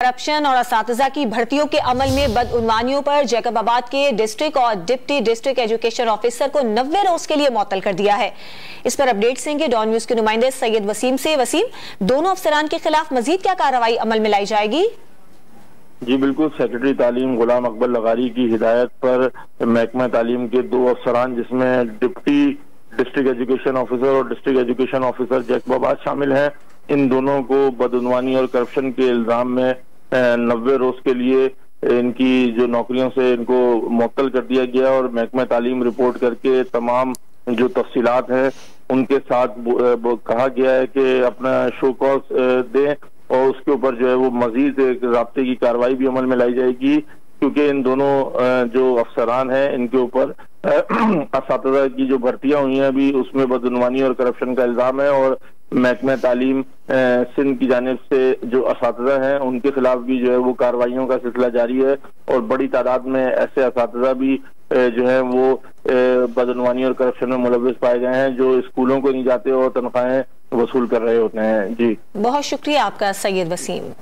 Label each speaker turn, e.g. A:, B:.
A: Corruption और असातिज़ा की भर्तियों के अमल में बदउनवानियों पर जैकबाबाद के डिस्ट्रिक्ट और डिप्टी डिस्ट्रिक्ट एजुकेशन ऑफिसर को 90 रोज के लिए मुअत्तल कर दिया है। इस पर अपडेट देंगे डॉन न्यूज के नुमाइंदे सैयद वसीम से। वसीम, दोनों अफसरान के खिलाफ मजीद क्या कार्रवाई अमल में लाई जाएगी?
B: जी बिल्कुल, सेक्रेटरी तालीम गुलाम अकबर लगारी की हिदायत पर महकमा तालीम के दो अफसरान जिसमें डिप्टी डिस्ट्रिक्ट एजुकेशन ऑफिसर और डिस्ट्रिक्ट एजुकेशन ऑफिसर जैकबाबाद शामिल हैं, इन दोनों को बदउनवानी और करप्शन के इल्जाम में 90 रोज के लिए इनकी जो नौकरियों से इनको मुअत्तल कर दिया गया और महकमा तालीम रिपोर्ट करके तमाम जो तफसीलात हैं उनके साथ कहा गया है कि अपना शो कॉज दें और उसके ऊपर जो है वो मजीद ज़ाब्ते की कार्रवाई भी अमल में लाई जाएगी, क्योंकि इन दोनों जो अफसरान हैं इनके ऊपर असातिज़ा की जो भर्तियां हुई हैं अभी उसमें बदउनवानी और करप्शन का इल्जाम है और महकमा तालीम सिंध की जानिब से जो असातिज़ा हैं उनके खिलाफ भी जो है वो कार्रवाइयों का सिलसिला जारी है और बड़ी तादाद में ऐसे असातिज़ा भी जो है वो बदउनवानी और करप्शन में मुलव्वस पाए गए हैं जो स्कूलों को नहीं जाते और तनख्वाहें वसूल कर रहे होते हैं। जी,
A: बहुत शुक्रिया आपका सैयद वसीम।